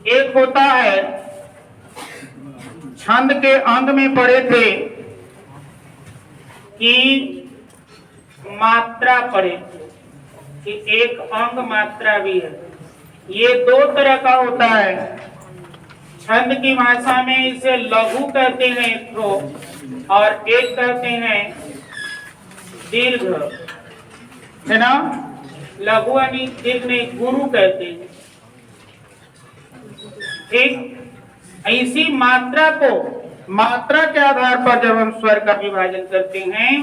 एक होता है, छंद के अंग में पढ़े थे कि मात्रा पढ़े थे कि एक अंग मात्रा भी है। ये दो तरह का होता है। छंद की भाषा में इसे लघु कहते हैं एक ठो, और एक कहते हैं दीर्घ, है ना। लघु यानी दीर्घ नहीं, गुरु कहते हैं। ठीक इसी मात्रा को, मात्रा के आधार पर जब हम स्वर का विभाजन करते हैं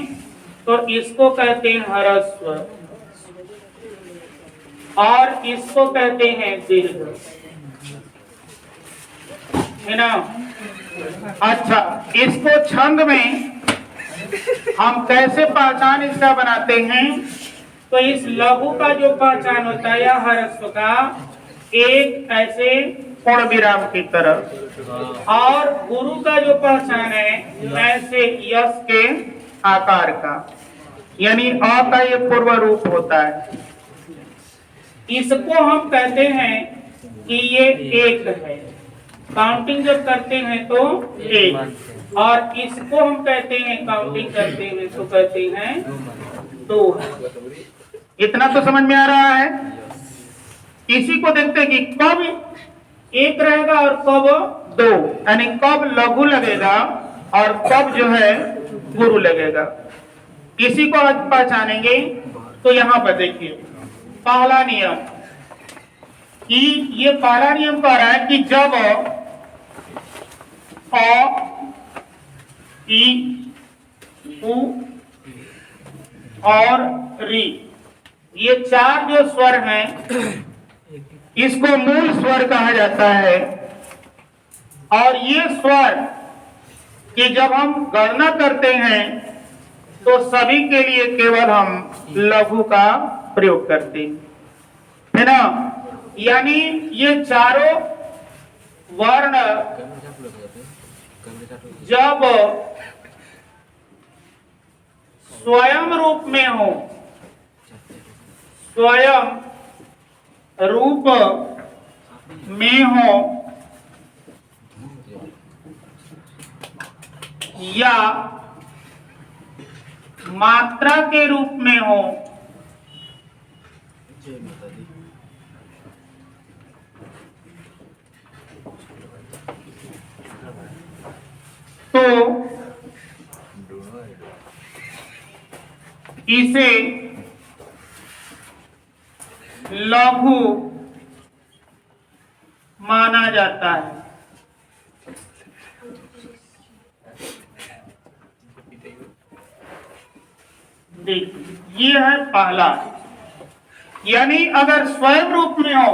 तो इसको कहते हैं ह्रस्व और इसको कहते हैं दीर्घ, है ना। अच्छा, इसको छंद में हम कैसे पहचान इसका बनाते हैं? तो इस लघु का जो पहचान होता है या ह्रस्व का, एक ऐसे पूर्ण विराम की तरह, और गुरु का जो पहचान है ऐसे यश के आकार का, यानी अ का ये पूर्व रूप होता है। इसको हम कहते हैं कि ये एक है, काउंटिंग जब करते हैं तो एक, और इसको हम कहते हैं काउंटिंग करते हैं तो कहते हैं दो। इतना तो समझ में आ रहा है। इसी को देखते हैं कि कब एक रहेगा और कब दो, यानी कब लघु लगेगा और कब जो है गुरु लगेगा। इसी को आज पहचानेंगे। तो यहाँ पर देखिए पहला नियम, कि ये पहला नियम कह रहा है कि जब अ, ई, उ और री, ये चार जो स्वर हैं इसको मूल स्वर कहा जाता है। और ये स्वर कि जब हम गणना करते हैं तो सभी के लिए केवल हम लघु का प्रयोग करते हैं, है ना। यानी ये चारों वर्ण जब स्वयं रूप में हो, स्वयं रूप में हो या मात्रा के रूप में हो, तो इसे लघु माना जाता है। देखिए ये है पहला, यानी अगर स्वयं रूप में हो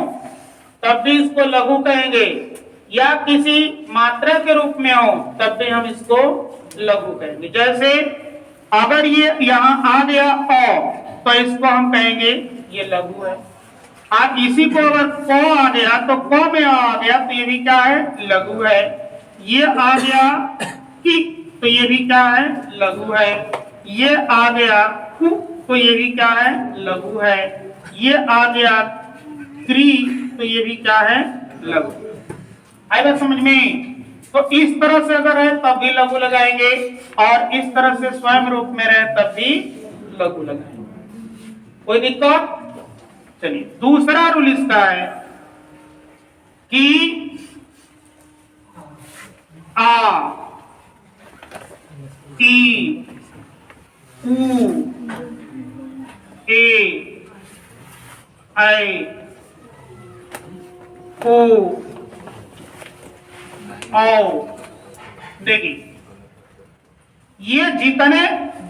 तब भी इसको लघु कहेंगे, या किसी मात्रा के रूप में हो तब भी हम इसको लघु कहेंगे। जैसे अगर ये यहाँ आ गया अ तो इसको हम कहेंगे ये लघु है। आप इसी को अगर क आ गया तो क में आ गया तो ये भी क्या है, लघु है। ये आ गया कि तो ये भी क्या है, लघु है। ये आ गया कु तो ये भी क्या है, लघु है। ये आ गया क्री तो ये भी क्या है, लघु। आएगा समझ में? तो इस तरह से अगर है तब भी लघु लगाएंगे, और इस तरह से स्वयं रूप में रहे तब भी लघु लगाएंगे। कोई दिक्कत? चलिए दूसरा रूल इसका है कि आ, ई, उ, ए, ऐ, ओ, औ। देखिए ये जितने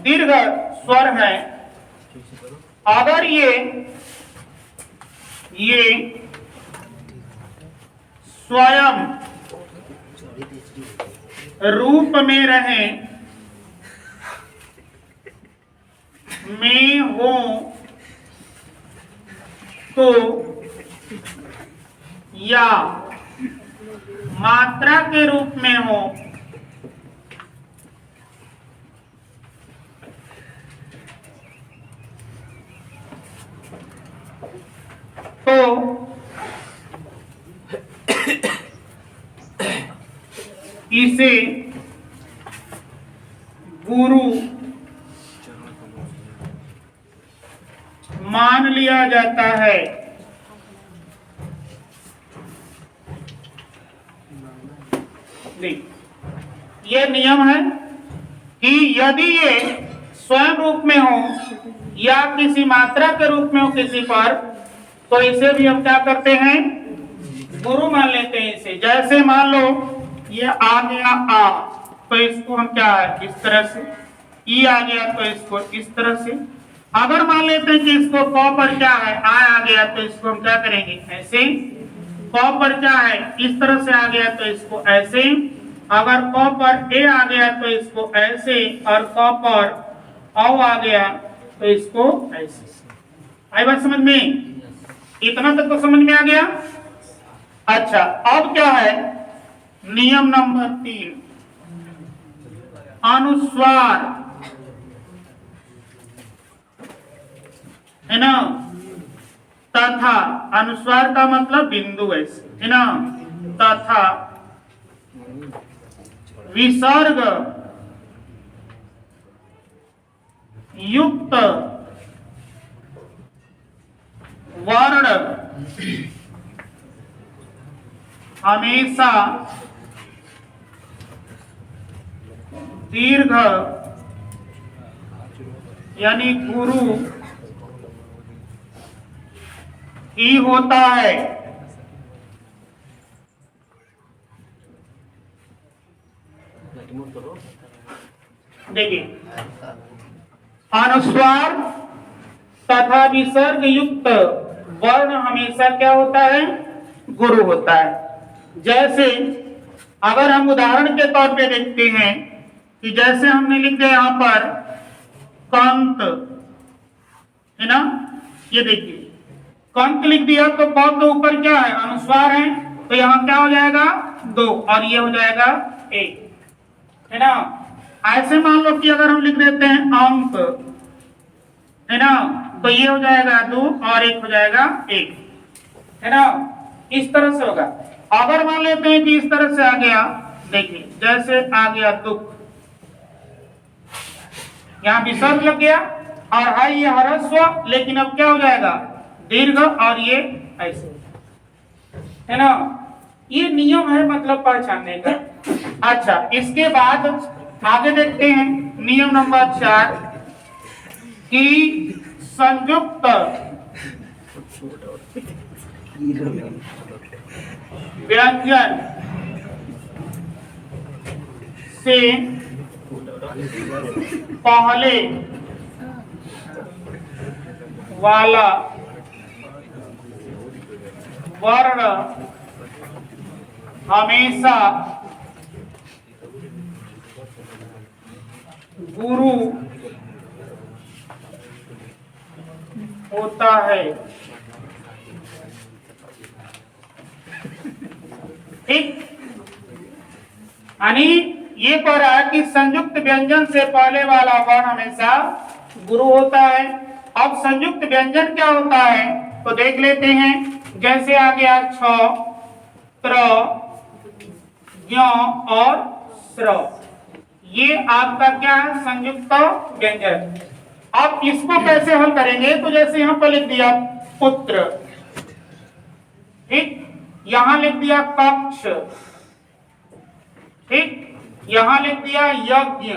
दीर्घ स्वर हैं, अगर ये स्वयं रूप में रहे, में हो, तो या मात्रा के रूप में हो तो इसे गुरु मान लिया जाता है। ये नियम है कि यदि ये स्वयं रूप में हो या किसी मात्रा के रूप में हो किसी पर, तो इसे भी हम क्या करते हैं, गुरु मान लेते हैं इसे। जैसे मान लो ये आ गया आ, तो इसको हम क्या है इस तरह से, ई आ गया तो इसको इस तरह से। अगर मान लेते हैं कि इसको क पर क्या है आ गया, तो इसको हम क्या करेंगे ऐसे। क पर क्या है इस तरह से आ गया तो इसको ऐसे। अगर क पर ए आ गया तो इसको ऐसे, और क पर औ आ गया तो इसको ऐसे। आई बात समझ में? इतना तक तो समझ में आ गया। अच्छा, अब क्या है नियम नंबर 3, अनुस्वार, है ना। तथा, अनुस्वार का मतलब बिंदु है ना। तथा विसर्ग युक्त वर्ण हमेशा दीर्घ यानी गुरु ही होता है। देखिए, अनुस्वार तथा विसर्ग युक्त वर्ण हमेशा क्या होता है, गुरु होता है। जैसे अगर हम उदाहरण के तौर पे देखते हैं कि जैसे हमने लिख दिया यहाँ पर कंत, है ना। ये देखिए कंत लिख दिया तो क के ऊपर क्या है अनुस्वार है, तो यहाँ क्या हो जाएगा 2 और ये हो जाएगा 1, है ना। ऐसे मान लो कि अगर हम लिख देते हैं अंक, है ना, तो ये हो जाएगा 2 और 1 हो जाएगा 1, है ना। इस तरह से होगा। अगर मान लेते हैं कि इस तरह से आ गया, देखिए जैसे आ गया दुख, यहाँ विसर्ग लग गया और है ये ह्रस्व, लेकिन अब क्या हो जाएगा दीर्घ, और ये ऐसे, है ना। ये नियम है मतलब पहचानने का। अच्छा, इसके बाद आगे देखते हैं नियम नंबर 4 कि संयुक्त व्यंजन से पहले वाला वर्ण हमेशा गुरु होता है। ठीक, यानी ये कह रहा है कि संयुक्त व्यंजन से पहले वाला वर्ण हमेशा गुरु होता है। अब संयुक्त व्यंजन क्या होता है तो देख लेते हैं। जैसे आ गया छ, त्र, ज्ञ और स्र, ये आपका क्या है संयुक्त व्यंजन। अब इसको कैसे हल करेंगे, तो जैसे यहां पर लिख दिया पुत्र, ठीक, यहां लिख दिया कक्ष, ठीक, यहां लिख दिया यज्ञ,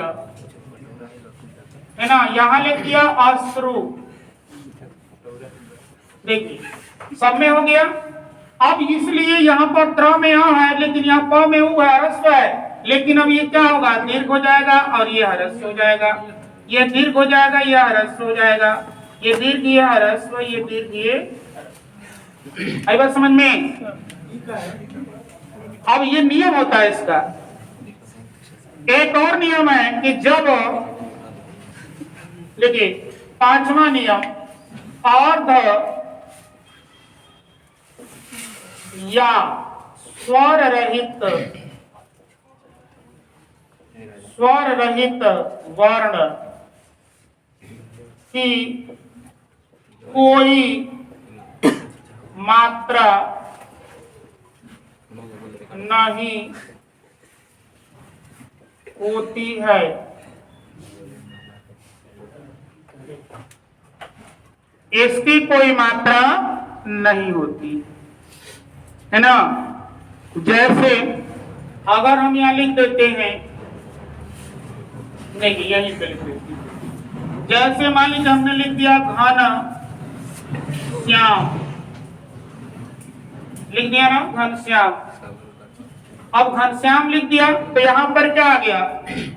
है ना, यहां लिख दिया अश्रु। देखिए सब में हो गया। अब इसलिए यहाँ पर त्र में आ है, लेकिन यहाँ प में उ है, ह्रस्व है, लेकिन अब ये क्या होगा दीर्घ हो जाएगा और ये ह्रस्व हो जाएगा। ये दीर्घ हो जाएगा, ये ह्रस्व हो जाएगा, ये दीर्घ, ये ह्रस्व, ये दीर्घ, ये। आई बात समझ में? अब ये नियम होता है इसका। एक और नियम है कि जब, देखिए 5वां नियम, अर्ध या स्वर रहित वर्ण की कोई मात्रा नहीं होती है। इसकी कोई मात्रा नहीं होती है ना। जैसे अगर हम यहां लिख देते हैं, नहीं यहीं पे लिख देते हैं, जैसे मान लीजिए हमने लिख दिया घन श्याम, लिख दिया ना घनश्याम। अब घनश्याम लिख दिया तो यहां पर क्या आ गया,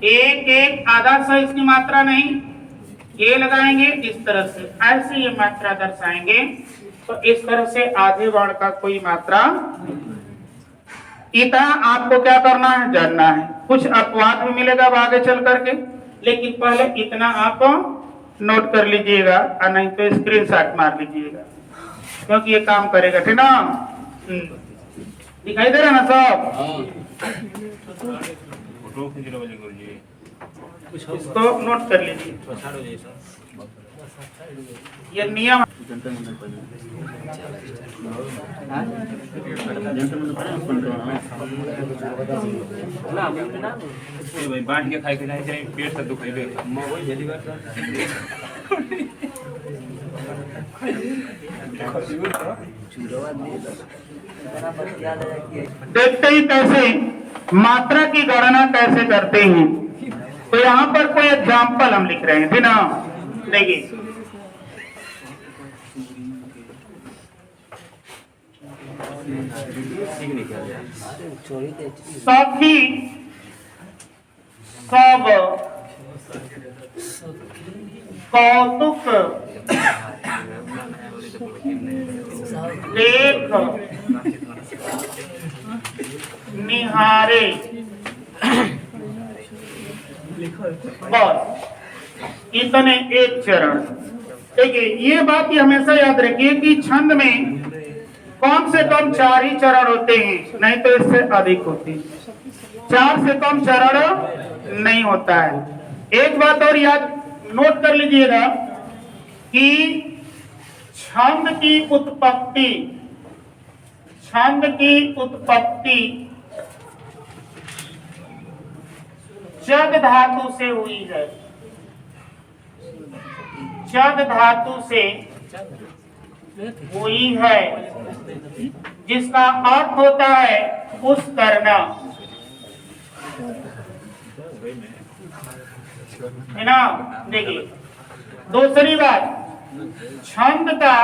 एक एक आधा सा इसकी मात्रा नहीं, ये लगाएंगे इस तरह से, ऐसे ये मात्रा दर्शाएंगे। तो इस तरह से आधे वर्ण का कोई मात्रा, इतना आपको क्या करना है, जानना है। कुछ अपवाद भी मिलेगा अब आगे चल करके, लेकिन पहले इतना आप नोट कर लीजिएगा, और नहीं तो स्क्रीनशॉट मार लीजिएगा, क्योंकि ये काम करेगा, ठीक ना। दिखाई दे रहा ना सब, इसको नोट कर लीजिए, ये नियम। बांट के खाई के जाए पेट से दुखेबे देखते ही कैसे मात्रा की गणना कैसे करते हैं। तो यहाँ पर कोई एग्जाम्पल हम लिख रहे हैं, ठीक ना। देखिए सखी सब कौतुक देख निहारे, बस इतने एक चरण। देखिए ये बात ये हमेशा याद रखिए कि छंद में कम से कम 4 ही चरण होते हैं, नहीं तो इससे अधिक होते हैं। 4 से कम चरण नहीं होता है। एक बात और याद नोट कर लीजिएगा कि छंद की उत्पत्ति चद धातु से हुई है। चद धातु से हुई है, जिसका अर्थ होता है उस करना, है ना। देखिए दूसरी बात, छंद का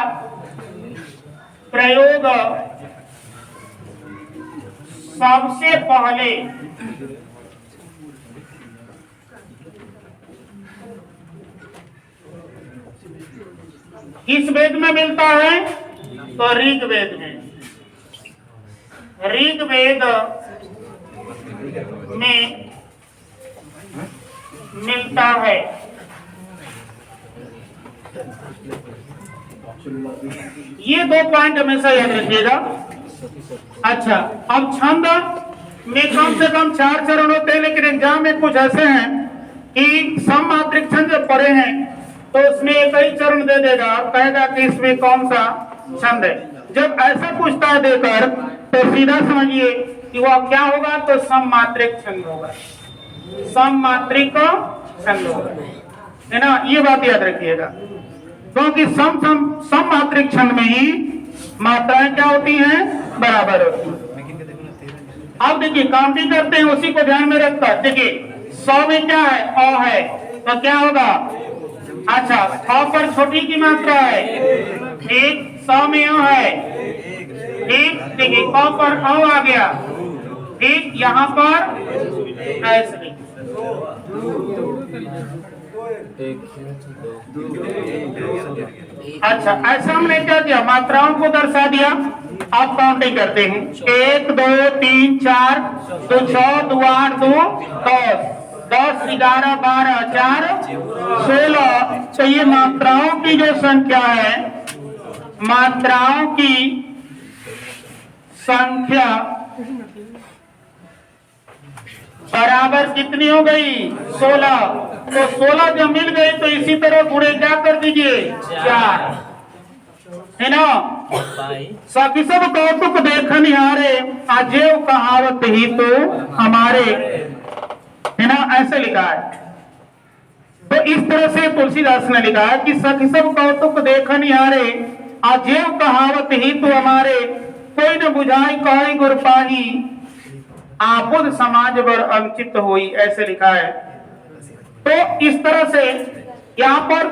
प्रयोग सबसे पहले किस वेद में मिलता है, तो ऋग्वेद में। ऋग्वेद में मिलता है। ये 2 पॉइंट हमेशा याद रखिएगा। अच्छा, अब छंद में कम से कम 4 चरण होते हैं, लेकिन एग्जाम में कुछ ऐसे हैं कि सममात्रिक छंद जब पढ़े हैं तो उसमें एक ही चरण दे देगा और कहेगा कि इसमें कौन सा छंद है। जब ऐसा पूछता है देकर तो सीधा समझिए कि वह क्या होगा, तो सममात्रिक छंद होगा, सममात्रिक छंद होगा, है ना। ये बात याद रखिएगा, क्योंकि सममात्रिक छंद में ही मात्राएं क्या होती हैं, बराबर होती हैं। अब देखिए काउंटिंग करते हैं, उसी को ध्यान में रखकर देखिए 100 में क्या है, अ है, तो क्या होगा, अच्छा अ पर छोटी की मात्रा है, ठीक, 100 में अ है, ठीक। देखिए अ पर अ आ गया, ठीक, यहाँ पर ऐसे। अच्छा ऐसा हमने क्या किया, मात्राओं को दर्शा दिया। आप काउंटिंग करते हैं, 1 2 3 4 तो 6 2 8 2 10 10 11 12 4 16। तो ये मात्राओं की जो संख्या है, मात्राओं की संख्या बराबर कितनी हो गई, 16। तो 16 जब मिल गई तो इसी तरह गुणे क्या कर दीजिए, 4, है ना। सखी सब कौतुक देख निहारे, अजेव कहावत ही तो हमारे, है है ना, ऐसे लिखा है। तो इस तरह से तुलसीदास ने लिखा है कि सखी सब कौतुक देखन यारे, अजेव कहावत ही तो हमारे, कोई न बुझाई कहे गुर पाही, आपुद समाज बर अंकित होई, ऐसे लिखा है। तो इस तरह से यहाँ पर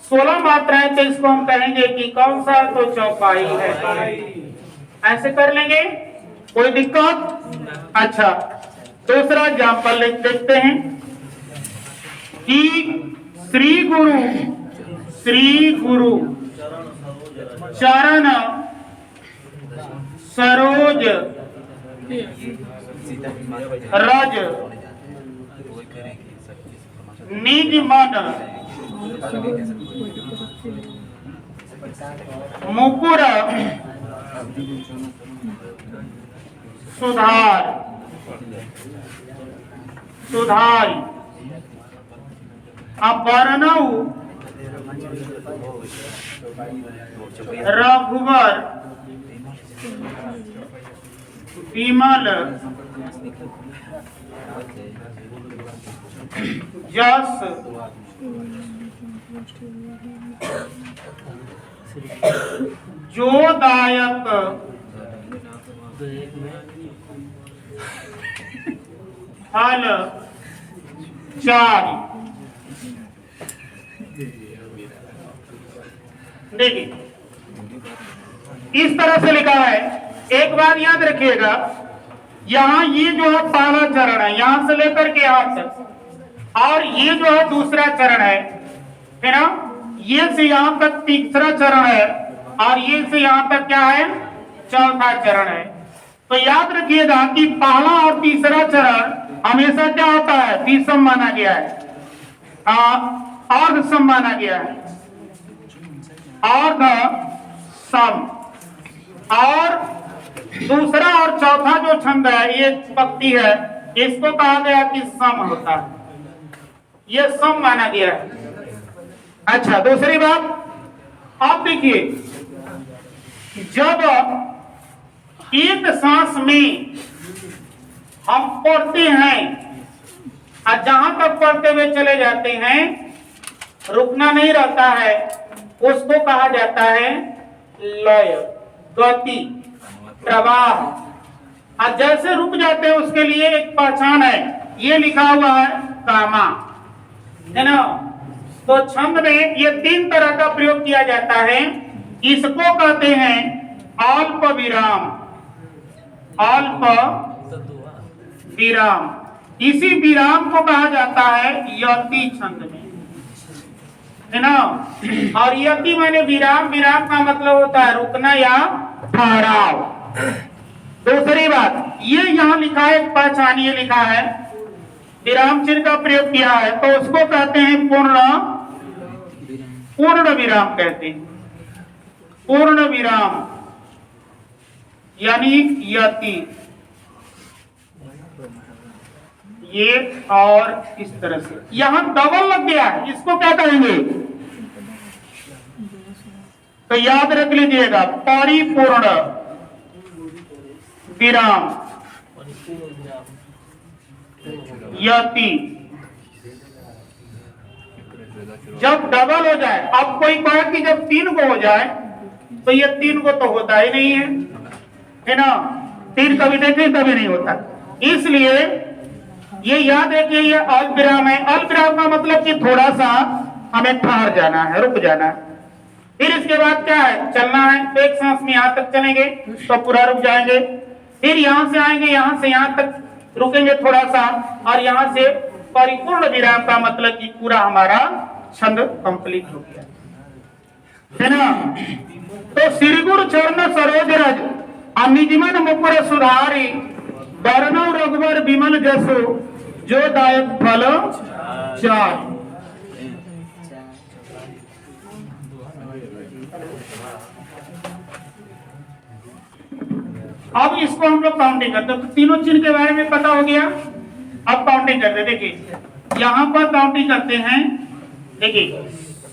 16 मात्राएं, तो इसको हम कहेंगे कि कौन सा, तो चौपाई है, ऐसे कर लेंगे, कोई दिक्कत। अच्छा, दूसरा एग्जाम्पल देखते हैं कि श्री गुरु चरण सरोज रज निज मन मुकुर सुधार अपर्णव रघुवर विमल जस जोदायक फल चारि। देखिए इस तरह से लिखा है। एक बात याद रखिएगा, यहाँ ये जो है पहला चरण है, यहां से लेकर के यहां तक, और ये जो है दूसरा चरण है ना, ये से यहां तक तीसरा चरण है, और ये से यहां तक क्या है, चौथा चरण है। तो याद रखिएगा कि पहला और तीसरा चरण हमेशा क्या होता है, विषम माना गया है, अर्ध सम माना गया है, अर्ध सम। और दूसरा और चौथा जो छंद है, ये पंक्ति है, इसको कहा गया कि सम होता है, ये सम माना गया है। अच्छा, दूसरी बात आप देखिए, जब एक सांस में हम पढ़ते हैं और जहां तक पढ़ते हुए चले जाते हैं, रुकना नहीं रहता है, उसको कहा जाता है लय, गति, प्रवाह। और जैसे रुक जाते हैं उसके लिए एक पहचान है, ये लिखा हुआ है कामा, है ना। तो छंद में ये 3 तरह का प्रयोग किया जाता है। इसको कहते हैं अल्प विराम, अल्प विराम। इसी विराम को कहा जाता है यति छंद में, है ना। और यति माने विराम, विराम का मतलब होता है रुकना या ठहराव। दूसरी बात, ये यहाँ लिखा है, पहचान ये लिखा है, विराम चिन्ह का प्रयोग किया है, तो उसको कहते हैं पूर्ण विराम कहते हैं, पूर्ण विराम यानी यति। ये और इस तरह से यहां डबल लग गया है, इसको क्या कहेंगे, तो याद रख लीजिएगा, परिपूर्ण विराम यति। जब डबल हो जाए, अब कोई कहे कि जब 3 को हो जाए, तो ये 3 को तो होता ही नहीं है ना, 3 कभी देखे कभी नहीं होता। इसलिए ये याद है कि ये अल्प विराम है। अल्प विराम का मतलब कि थोड़ा सा हमें ठहर जाना है, रुक जाना है। फिर इसके बाद क्या है, चलना है, तो एक सांस में यहां तक चलेंगे तो पूरा रुक जाएंगे, फिर यहां से आएंगे, यहां से यहां तक रुकेंगे थोड़ा सा, और यहां से परिपूर्ण विराम का मतलब कि पूरा हमारा छंद कंप्लीट हो गया, है ना। तो श्री गुरु चरण सरोज रज निजमन मुकुर सुधारी, वर्णव रघुवर विमल जसो, जो दायक फल चार। अब इसको हम लोग काउंटिंग करते हैं। तो तीनों चिन्ह के बारे में पता हो गया, अब काउंटिंग करते हैं। देखिए यहां पर काउंटिंग करते हैं, देखिए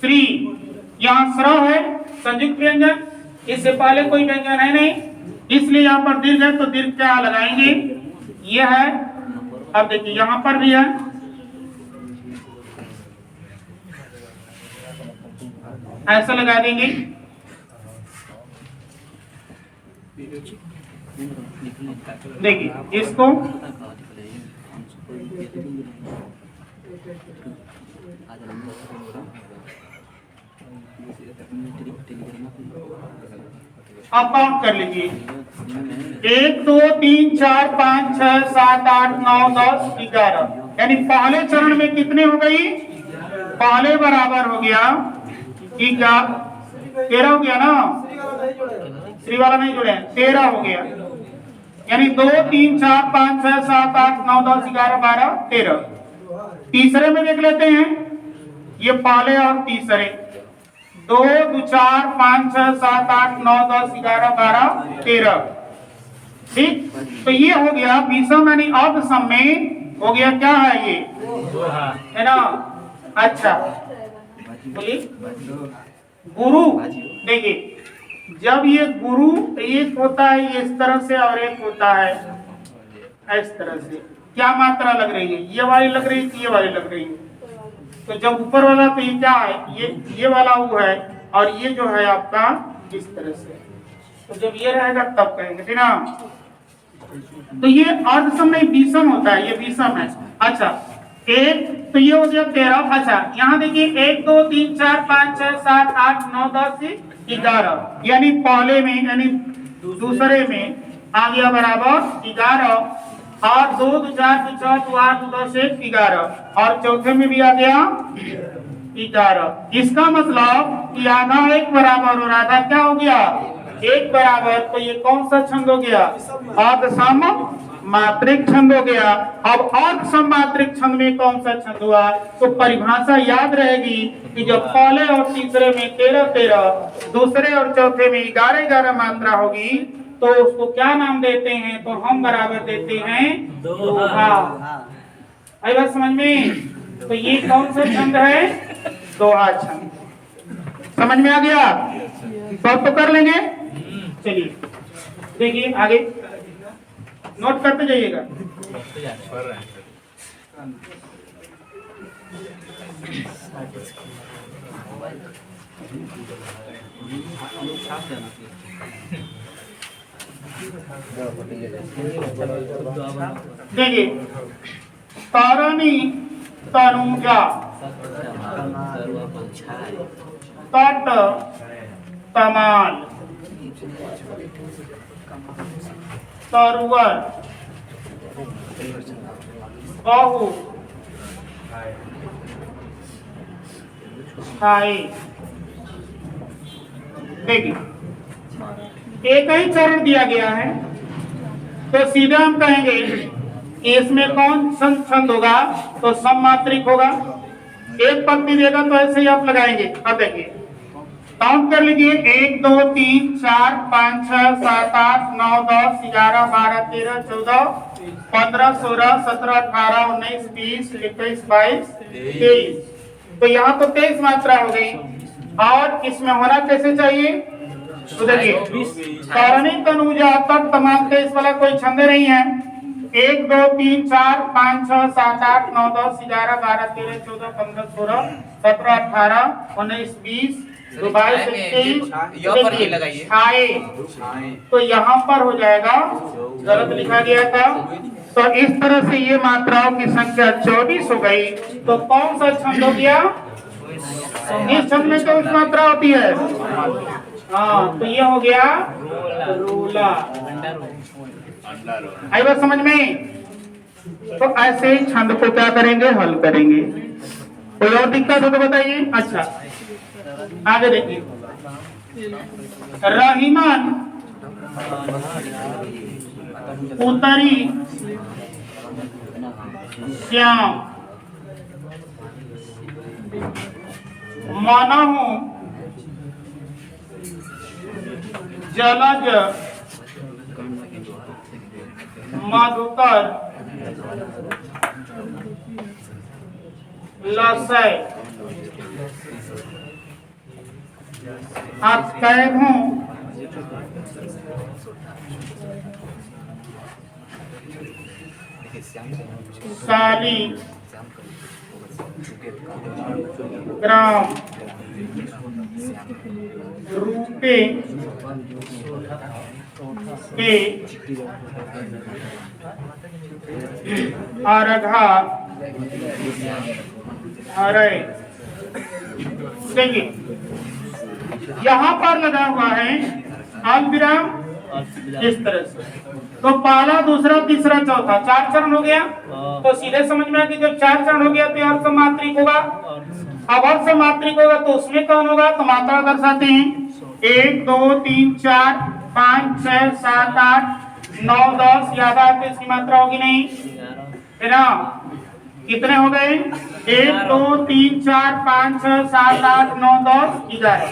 श्री, यहाँ स्र है संयुक्त व्यंजन, इससे पहले कोई व्यंजन है नहीं, इसलिए यहाँ पर दीर्घ है, तो दीर्घ क्या लगाएंगे, ये है। अब देखिए यहाँ पर भी है, ऐसा लगा देंगे। देखिए इसको आप काउंट कर लीजिए, 1 2 3 4 5 6 7 8 9 10 11, यानी पहले चरण में कितने हो गई? पहले बराबर हो गया कि क्या 13 हो गया ना, श्री वाला नहीं जुड़े, 13 हो गया, यानी 2 3 4 5 6 7 8 9 10 11 12 13। तीसरे में देख लेते हैं, ये पहले और तीसरे 2 2 4 5 6 7 8 9 10 11 12 13, ठीक। तो ये हो गया विषम यानी अर्ध सम में हो गया, क्या है ये, है ना। अच्छा बोलिए गुरु। देखिए जब ये गुरु एक होता है इस तरह से और एक होता है इस तरह से, क्या मात्रा लग रही है? ये वाली लग रही है, ये वाली लग रही है। तो जब ऊपर वाला तो ये क्या है, ये वाला वो है, और ये जो है आपका इस तरह से, तो जब ये रहेगा तब कहेंगे, ठीक ना। तो ये अर्ध सम में विषम होता है, ये विषम है। अच्छा एक तो ये हो गया 13। अच्छा यहाँ देखिए 1 2 3 4 5 6 7 8 9 10 11, यानी पहले में यानी दूसरे में आ गया बराबर 11, और 2 2 4 2 6 2 8 2 10 11, और चौथे में भी आ गया 11। इसका मतलब कि आधा एक बराबर और आधा क्या हो गया, एक बराबर। तो ये कौन सा छंद हो गया, अर्ध सम मात्रिक छंद हो गया। अब अर्ध सम मात्रिक छंद में कौन सा छंद हुआ, तो परिभाषा याद रहेगी कि जब पहले और तीसरे में 13 13, दूसरे और चौथे में 11 11 मात्रा होगी तो उसको क्या नाम देते हैं, तो हम बराबर देते हैं दोहा। आई बात समझ में। तो ये कौन सा छंद है, दोहा छंद। समझ में आ गया, सब तो कर लेंगे। चलिए देखिए आगे नोट करते जाइएगा। देखिए तारणी तनुजा तट तमाल तरुवर बाहु छाई। देखिए एक ही चरण दिया गया है, तो सीधे हम कहेंगे कि इसमें कौन छंद होगा, तो सम मात्रिक होगा। एक पंक्ति देगा तो ऐसे ही आप लगाएंगे। अब देखिए काउंट कर लीजिए, 1 2 3 4 5 6 7 8 9 10 11 12 13 14 15 16 17 18 19 20 21 22 23। तो यहाँ तो 23 मात्रा हो गई, और इसमें होना कैसे चाहिए, तो देखिए तारणी तनुजा तट तमाल, 23 वाला कोई छंद नहीं है। 1 2 3 4 5 6 7 8 9 10 11 12 13 14 15 16 17 18 19 20 22 23 छाए। तो यहाँ पर हो जाएगा, गलत लिखा गया था। तो इस तरह से ये मात्राओं की संख्या 24 हो गई। तो कौन सा छंद हो गया, इस छंद में 24 मात्रा होती है। हाँ तो ये हो गया रूला। आई बात समझ में। तो ऐसे छंद को क्या करेंगे, हल करेंगे। कोई और दिक्कत हो तो बताइए। अच्छा आगे देखिए, रहीमन उतरी श्याम मनहु जलज मधुकर लसय। आप कैद हूं साली ग्राम रूपे के अर्घा हरे। देखिए यहाँ पर लगा हुआ है अल्पविराम इस तरह से, तो पहला दूसरा तीसरा चौथा 4 चरण हो गया। तो सीधे समझ में आ कि जब 4 चरण हो गया तो अर्थ मात्रिक होगा। अब अर्थ मात्रिक होगा तो उसमें कौन होगा, तो मात्रा दर्शाते हैं 1 2 3 4 5 6 7 8 9 10। याद आए तो इसकी मात्रा होगी नहीं है ना। कितने हो गए, 1 2 3 4 5 6 7 8 9 10 11।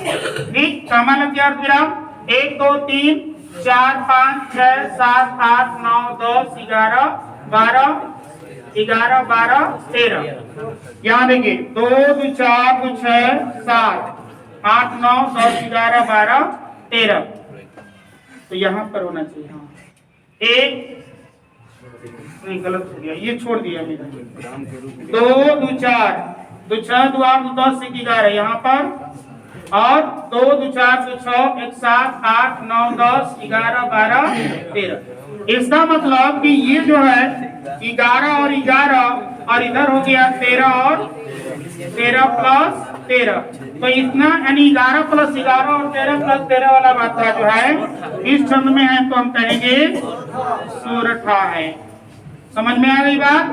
ठीक, समय लग गया अर्धविराम 1 2 3 4 5 6 7 8 9 10 11 12 11 12 13। यहाँ देखिए 2 2 4 2 6 7 8 9 10 11 12 13। तो यहाँ पर होना चाहिए। हाँ एक नहीं, गलत हो गया, ये छोड़ दिया मेरा। 2 2 4 2 6 2 8 2 10 11 यहाँ पर, और 2 2 4 2 6 1 7 8 9 10 11 12 13। इसका मतलब कि ये जो है 11 और 11 और इधर हो गया 13 और 13 प्लस 13। तो इतना यानी 11 प्लस 11 और 13 प्लस 13 वाला मात्रा जो है इस छंद में है तो हम कहेंगे सोरठा है। समझ में आ गई बात।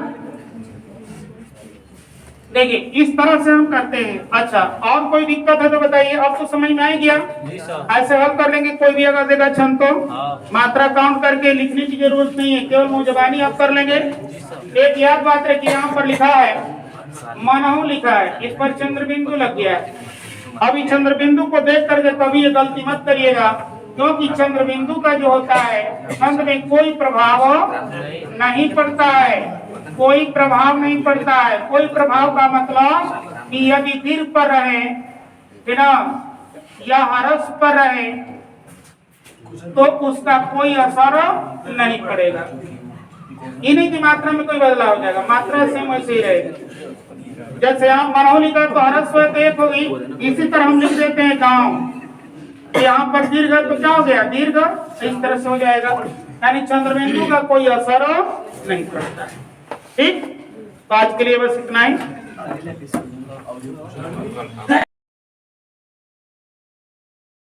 देखिए इस तरह से हम करते हैं। अच्छा और कोई दिक्कत है तो बताइए, अब तो समझ में आ गया। ऐसे हल कर लेंगे, कोई भी अगर देगा छंद तो मात्रा काउंट करके लिखने की जरूरत नहीं है, केवल मुंह आप कर लेंगे। एक याद बात है कि यहाँ पर लिखा है मनहु लिखा है, इस पर चंद्र बिंदु लग गया है। अभी चंद्र बिंदु को देख करके कभी ये गलती मत करिएगा, क्योंकि चंद्र बिंदु का जो होता है छंद में कोई प्रभाव नहीं पड़ता है, कोई प्रभाव नहीं पड़ता है। कोई प्रभाव का मतलब कि यदि दीर्घ पर रहे बिना या हरस पर रहे तो उसका कोई असर नहीं पड़ेगा। इन्हीं की मात्रा में कोई बदलाव हो जाएगा, मात्रा सेम वैसे ही रहेगी। जैसे आप मनहु लिखा तो हरस तो एक होगी, इसी तरह हम लिख देते हैं गांव, तो यहाँ पर दीर्घ तो क्या हो गया दीर्घ, इस तरह से हो जाएगा। यानी चंद्रबिंदु का कोई असर नहीं पड़ता है। ठीक, तो आज के लिए बस इतना ही।